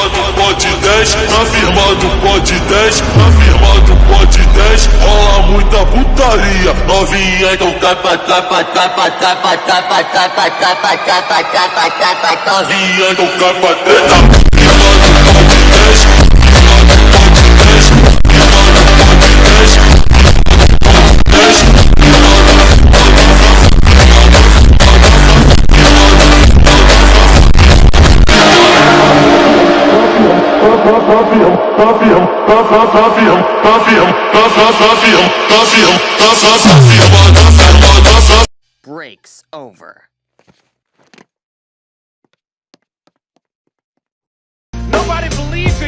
do pote 10, na firma do pote 10, na firma do pote 10, rola muita putaria. Novinha, então capa, capa, capa, capa, capa, capa, capa, capa, capa, capa, novinha, então capa, treta. Breaks over. Nobody believes in you.